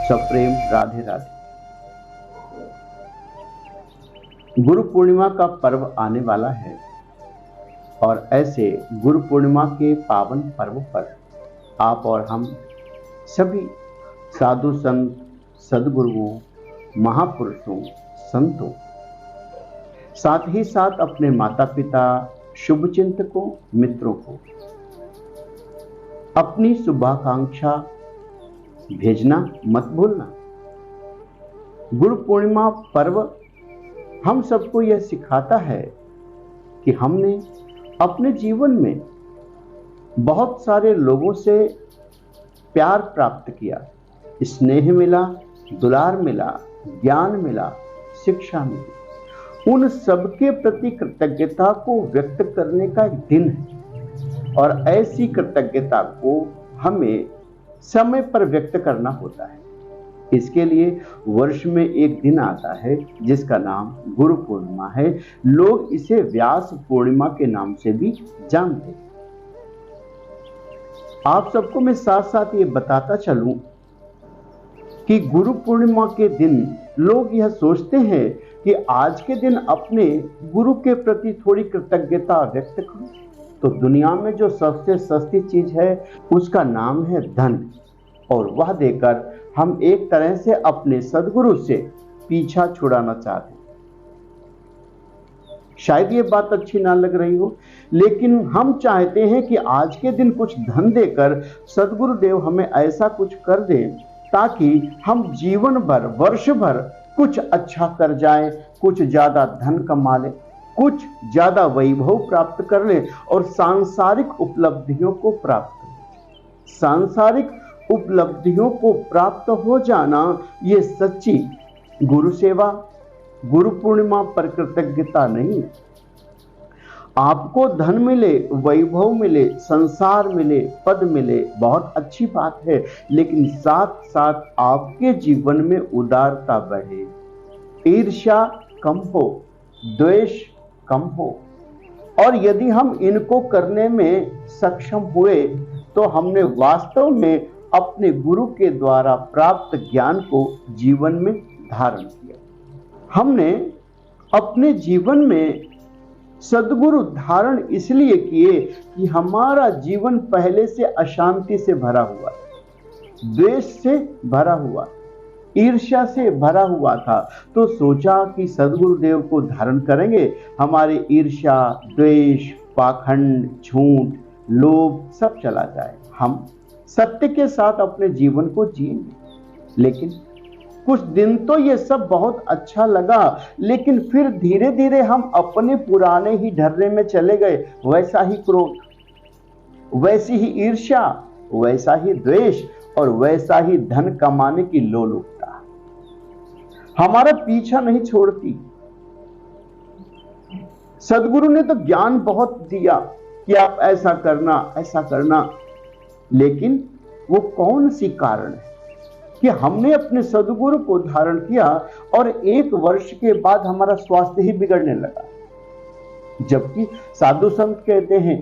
सप्रेम राधे राधे। गुरु पूर्णिमा का पर्व आने वाला है और ऐसे गुरु पूर्णिमा के पावन पर्व पर आप और हम सभी साधु संत, सद्गुरुओं, महापुरुषों, संतों, साथ ही साथ अपने माता पिता, शुभचिंतकों, मित्रों को अपनी शुभाकांक्षा भेजना मत भूलना। गुरु पूर्णिमा पर्व हम सबको यह सिखाता है कि हमने अपने जीवन में बहुत सारे लोगों से प्यार प्राप्त किया, स्नेह मिला, दुलार मिला, ज्ञान मिला, शिक्षा मिली। उन सबके प्रति कृतज्ञता को व्यक्त करने का एक दिन है और ऐसी कृतज्ञता को हमें समय पर व्यक्त करना होता है। इसके लिए वर्ष में एक दिन आता है जिसका नाम गुरु पूर्णिमा है। लोग इसे व्यास पूर्णिमा के नाम से भी जानते हैं। आप सबको मैं साथ साथ ये बताता चलूं कि गुरु पूर्णिमा के दिन लोग यह सोचते हैं कि आज के दिन अपने गुरु के प्रति थोड़ी कृतज्ञता व्यक्त करूं। तो दुनिया में जो सबसे सस्ती चीज है उसका नाम है धन, और वह देकर हम एक तरह से अपने सद्गुरु से पीछा छुड़ाना चाहते हैं। शायद ये बात अच्छी ना लग रही हो, लेकिन हम चाहते हैं कि आज के दिन कुछ धन देकर सद्गुरुदेव हमें ऐसा कुछ कर दें ताकि हम जीवन भर, वर्ष भर कुछ अच्छा कर जाएं, कुछ ज्यादा धन कमा लें, कुछ ज्यादा वैभव प्राप्त कर ले और सांसारिक उपलब्धियों को प्राप्त कर। सांसारिक उपलब्धियों को प्राप्त हो जाना ये सच्ची गुरु सेवा, गुरु पूर्णिमा पर कृतज्ञता नहीं। आपको धन मिले, वैभव मिले, संसार मिले, पद मिले, बहुत अच्छी बात है, लेकिन साथ साथ आपके जीवन में उदारता बढ़े, ईर्ष्या कम हो, द्वेष कम हो। और यदि हम इनको करने में सक्षम हुए तो हमने वास्तव में अपने गुरु के द्वारा प्राप्त ज्ञान को जीवन में धारण किया। हमने अपने जीवन में सद्गुरु धारण इसलिए किए कि हमारा जीवन पहले से अशांति से भरा हुआ, द्वेष से भरा हुआ, ईर्ष्या से भरा हुआ था। तो सोचा कि सद्गुरुदेव को धारण करेंगे, हमारे ईर्ष्या, द्वेष, पाखंड, झूठ, लोभ सब चला जाए, हम सत्य के साथ अपने जीवन को जिएंगे। लेकिन कुछ दिन तो ये सब बहुत अच्छा लगा, लेकिन फिर धीरे धीरे हम अपने पुराने ही ढर्रे में चले गए। वैसा ही क्रोध, वैसी ही ईर्ष्या, वैसा ही द्वेष और वैसा ही धन कमाने की लोलुपता हमारा पीछा नहीं छोड़ती। सद्गुरु ने तो ज्ञान बहुत दिया कि आप ऐसा करना, ऐसा करना, लेकिन वो कौन सी कारण है कि हमने अपने सद्गुरु को धारण किया और एक वर्ष के बाद हमारा स्वास्थ्य ही बिगड़ने लगा। जबकि साधु संत कहते हैं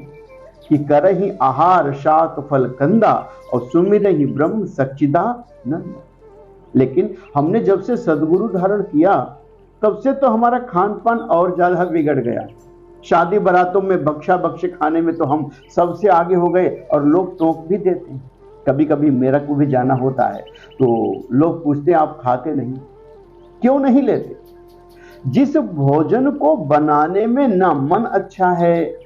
कि करहि आहार शाक फल कंदा और सुमिरहि ब्रह्म सच्चिदानंद। लेकिन हमने जब से सद्गुरु धारण किया तब से तो हमारा खान पान और ज्यादा बिगड़ गया। शादी बारातों में बख्शा बख्शे खाने में तो हम सबसे आगे हो गए और लोग टोक भी देते हैं। कभी कभी मेरा को भी जाना होता है तो लोग पूछते हैं आप खाते नहीं, क्यों नहीं लेते? जिस भोजन को बनाने में ना मन अच्छा है,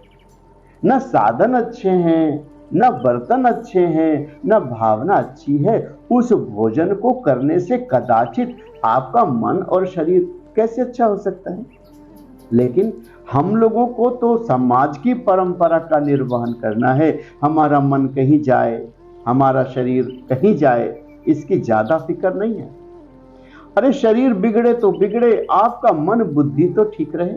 ना साधन अच्छे हैं, ना बर्तन अच्छे हैं, ना भावना अच्छी है, उस भोजन को करने से कदाचित आपका मन और शरीर कैसे अच्छा हो सकता है? लेकिन हम लोगों को तो समाज की परंपरा का निर्वहन करना है। हमारा मन कहीं जाए, हमारा शरीर कहीं जाए, इसकी ज्यादा फिक्र नहीं है। अरे शरीर बिगड़े तो बिगड़े, आपका मन बुद्धि तो ठीक रहे।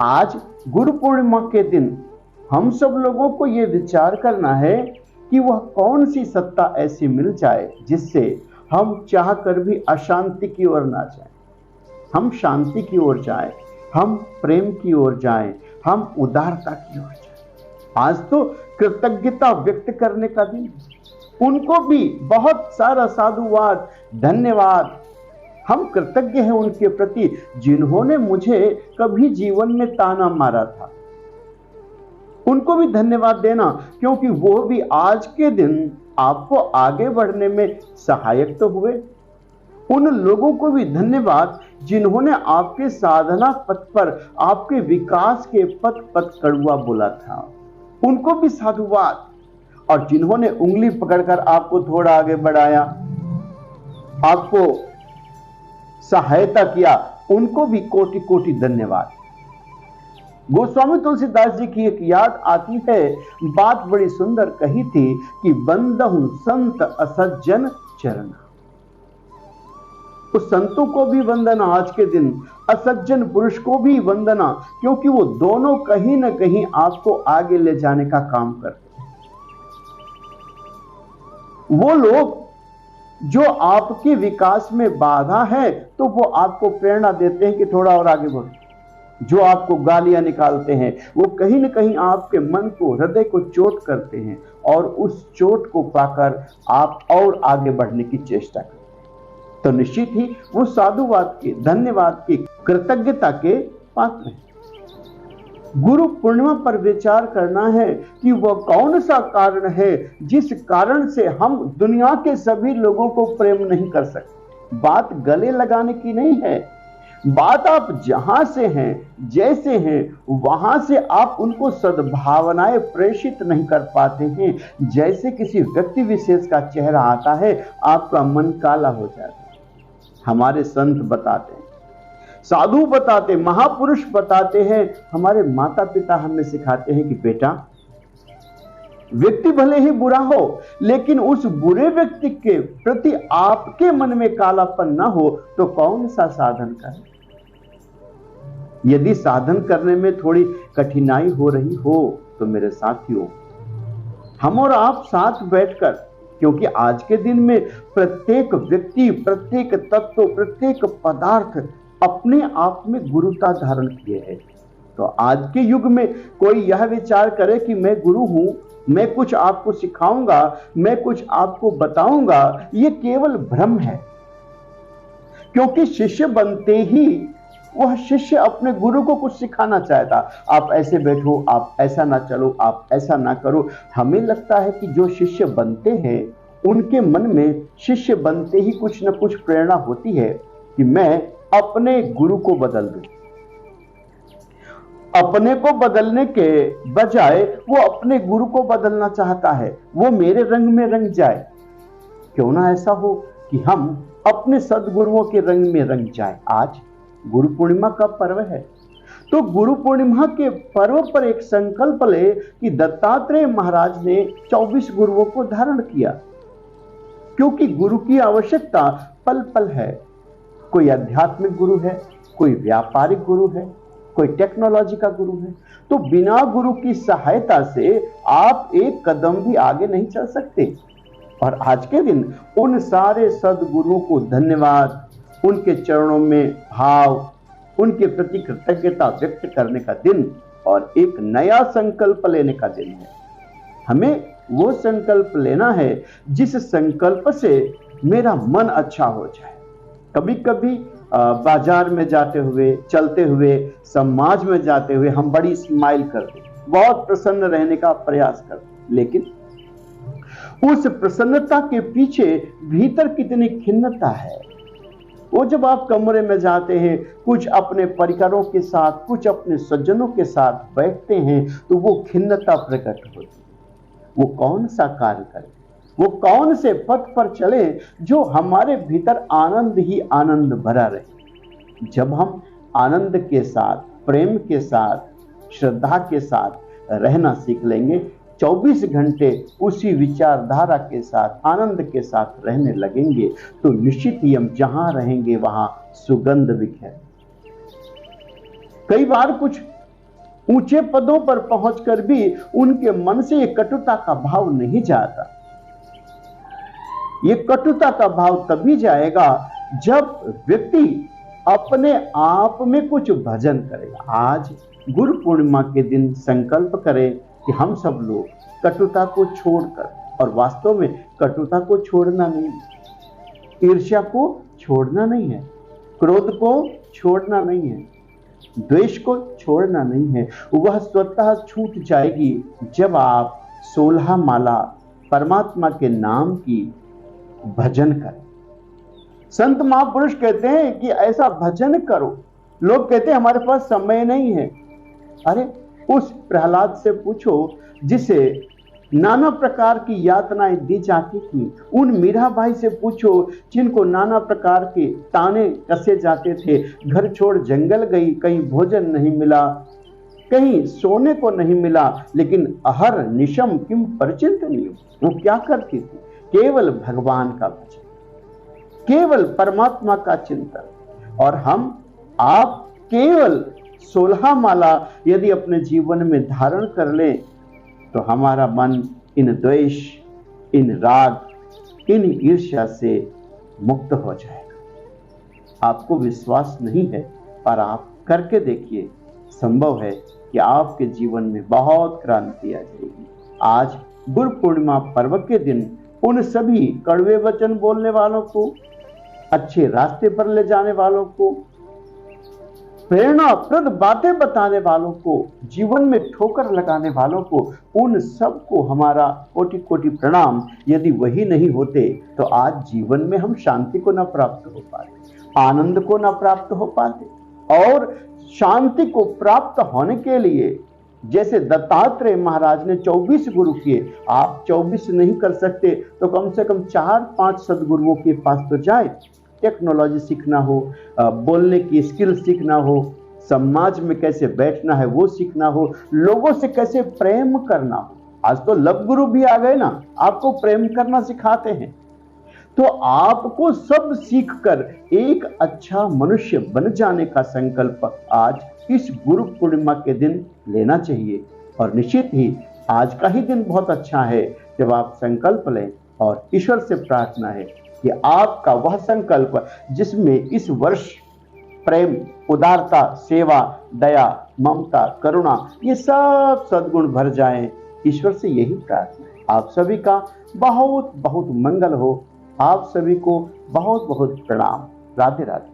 आज गुरु पूर्णिमा के दिन हम सब लोगों को यह विचार करना है कि वह कौन सी सत्ता ऐसी मिल जाए जिससे हम चाह कर भी अशांति की ओर ना जाएं, हम शांति की ओर जाएं, हम प्रेम की ओर जाएं, हम उदारता की ओर जाएं। आज तो कृतज्ञता व्यक्त करने का दिन, उनको भी बहुत सारा साधुवाद, धन्यवाद। हम कृतज्ञ हैं उनके प्रति जिन्होंने मुझे कभी जीवन में ताना मारा था। उनको भी धन्यवाद देना, क्योंकि वो भी आज के दिन आपको आगे बढ़ने में सहायक तो हुए। उन लोगों को भी धन्यवाद जिन्होंने आपके साधना पथ पर, आपके विकास के पथ पर कड़वा बोला था, उनको भी साधुवाद। और जिन्होंने उंगली पकड़कर आपको थोड़ा आगे बढ़ाया, आपको सहायता किया, उनको भी कोटि कोटि धन्यवाद। गोस्वामी तुलसीदास जी की एक याद आती है, बात बड़ी सुंदर कही थी कि बंदहु संत असज्जन चरण। उस संतों को भी वंदना आज के दिन, असज्जन पुरुष को भी वंदना, क्योंकि वो दोनों कहीं ना कहीं आपको आगे ले जाने का काम करते हैं। वो लोग जो आपके विकास में बाधा है, तो वो आपको प्रेरणा देते हैं कि थोड़ा और आगे बढ़ो। जो आपको गालियां निकालते हैं, वो कहीं ना कहीं आपके मन को, हृदय को चोट करते हैं, और उस चोट को पाकर आप और आगे बढ़ने की चेष्टा करते हैं। तो निश्चित ही वो साधुवाद के, धन्यवाद की, कृतज्ञता के पात्र हैं। गुरु पूर्णिमा पर विचार करना है कि वह कौन सा कारण है जिस कारण से हम दुनिया के सभी लोगों को प्रेम नहीं कर सकते। बात गले लगाने की नहीं है, बात आप जहां से हैं, जैसे हैं, वहां से आप उनको सद्भावनाएं प्रेषित नहीं कर पाते हैं। जैसे किसी व्यक्ति विशेष का चेहरा आता है, आपका मन काला हो जाता है। हमारे संत बताते हैं, साधु बताते, महापुरुष बताते हैं, हमारे माता पिता हमें सिखाते हैं कि बेटा, व्यक्ति भले ही बुरा हो, लेकिन उस बुरे व्यक्ति के प्रति आपके मन में कालापन ना हो तो कौन सा साधन करे। यदि साधन करने में थोड़ी कठिनाई हो रही हो तो मेरे साथियों, हम और आप साथ बैठकर, क्योंकि आज के दिन में प्रत्येक व्यक्ति, प्रत्येक तत्व, प्रत्येक पदार्थ अपने आप में गुरुता धारण किए है। तो आज के युग में कोई यह विचार करे कि मैं गुरु हूं, मैं कुछ आपको सिखाऊंगा, मैं कुछ आपको बताऊंगा, ये केवल भ्रम है। क्योंकि शिष्य बनते ही वह शिष्य अपने गुरु को कुछ सिखाना चाहता। आप ऐसे बैठो, आप ऐसा ना चलो, आप ऐसा ना करो। हमें लगता है कि जो शिष्य बनते हैं उनके मन में शिष्य बनते ही कुछ न कुछ प्रेरणा होती है कि मैं अपने गुरु को बदल दूं। अपने को बदलने के बजाय वो अपने गुरु को बदलना चाहता है, वो मेरे रंग में रंग जाए। क्यों ना ऐसा हो कि हम अपने सदगुरुओं के रंग में रंग जाए। आज गुरु पूर्णिमा का पर्व है, तो गुरु पूर्णिमा के पर्व पर एक संकल्प ले कि दत्तात्रेय महाराज ने 24 गुरुओं को धारण किया, क्योंकि गुरु की आवश्यकता पल पल है। कोई आध्यात्मिक गुरु है, कोई व्यापारिक गुरु है, कोई टेक्नोलॉजी का गुरु है। तो बिना गुरु की सहायता से आप एक कदम भी आगे नहीं चल सकते। और आज के दिन उन सारे सदगुरुओं को धन्यवाद, उनके चरणों में भाव, उनके प्रति कृतज्ञता व्यक्त करने का दिन और एक नया संकल्प लेने का दिन है। हमें वो संकल्प लेना है जिस संकल्प से मेरा मन अच्छा हो जाए। कभी कभी बाजार में जाते हुए, चलते हुए, समाज में जाते हुए हम बड़ी स्माइल करते, बहुत प्रसन्न रहने का प्रयास करते, लेकिन उस प्रसन्नता के पीछे भीतर कितनी खिन्नता है। वो जब आप कमरे में जाते हैं, कुछ अपने परिकरों के साथ, कुछ अपने सज्जनों के साथ बैठते हैं, तो वो खिन्नता प्रकट होती है। वो कौन सा कार्य करे, वो कौन से पथ पर चले जो हमारे भीतर आनंद ही आनंद भरा रहे। जब हम आनंद के साथ, प्रेम के साथ, श्रद्धा के साथ रहना सीख लेंगे, 24 घंटे उसी विचारधारा के साथ, आनंद के साथ रहने लगेंगे, तो निश्चित ही हम जहां रहेंगे वहां सुगंध बिखेर। कई बार कुछ ऊंचे पदों पर पहुंचकर भी उनके मन से ये कटुता का भाव नहीं जाता। ये कटुता का भाव तभी जाएगा जब व्यक्ति अपने आप में कुछ भजन करेगा। आज गुरु पूर्णिमा के दिन संकल्प करें कि हम सब लोग कटुता को छोड़कर और वास्तव में कटुता को छोड़ना नहीं, ईर्ष्या को छोड़ना नहीं है, क्रोध को छोड़ना नहीं है, द्वेष को छोड़ना नहीं है। वह स्वतः छूट जाएगी जब आप 16 माला परमात्मा के नाम की भजन करें। संत महापुरुष कहते हैं कि ऐसा भजन करो। लोग कहते हैं हमारे पास समय नहीं है। अरे उस प्रहलाद से पूछो जिसे नाना प्रकार की यातनाएं दी जाती थी, उन मीराबाई से पूछो जिनको नाना प्रकार के ताने कसे जाते थे, घर छोड़ जंगल गई, कहीं भोजन नहीं मिला, कहीं सोने को नहीं मिला, लेकिन अहर निशम किम परिचिंतनीय, वो क्या करती थी? केवल भगवान का भजन, केवल परमात्मा का चिंतन। और आप केवल 16 माला यदि अपने जीवन में धारण कर ले तो हमारा मन इन द्वेष, इन राग, इन ईर्ष्या से मुक्त हो जाएगा। आपको विश्वास नहीं है पर आप करके देखिए, संभव है कि आपके जीवन में बहुत क्रांति आ जाएगी। आज गुरु पूर्णिमा पर्व के दिन उन सभी कड़वे वचन बोलने वालों को, अच्छे रास्ते पर ले जाने वालों को, प्रेरणाप्रद बातें बताने वालों को, जीवन में ठोकर लगाने वालों को, उन सबको हमारा कोटि कोटि प्रणाम। यदि वही नहीं होते तो आज जीवन में हम शांति को न प्राप्त हो पाते, आनंद को न प्राप्त हो पाते। और शांति को प्राप्त होने के लिए जैसे दत्तात्रेय महाराज ने 24 गुरु किए, आप 24 नहीं कर सकते तो कम से कम 4-5 सदगुरुओं के पास तो जाए। टेक्नोलॉजी सीखना हो, बोलने की स्किल सीखना हो, समाज में कैसे बैठना है वो सीखना हो, लोगों से कैसे प्रेम करना हो। आज तो लव गुरु भी आ गए ना, आपको प्रेम करना सिखाते हैं। तो आपको सब सीखकर एक अच्छा मनुष्य बन जाने का संकल्प आज इस गुरु पूर्णिमा के दिन लेना चाहिए। और निश्चित ही आज का ही दिन बहुत अच्छा है जब आप संकल्प लें। और ईश्वर से प्रार्थना है कि आपका वह संकल्प जिसमें इस वर्ष प्रेम, उदारता, सेवा, दया, ममता, करुणा ये सब सद्गुण भर जाएं। ईश्वर से यही प्रार्थना है। आप सभी का बहुत बहुत मंगल हो। आप सभी को बहुत बहुत प्रणाम। राधे राधे।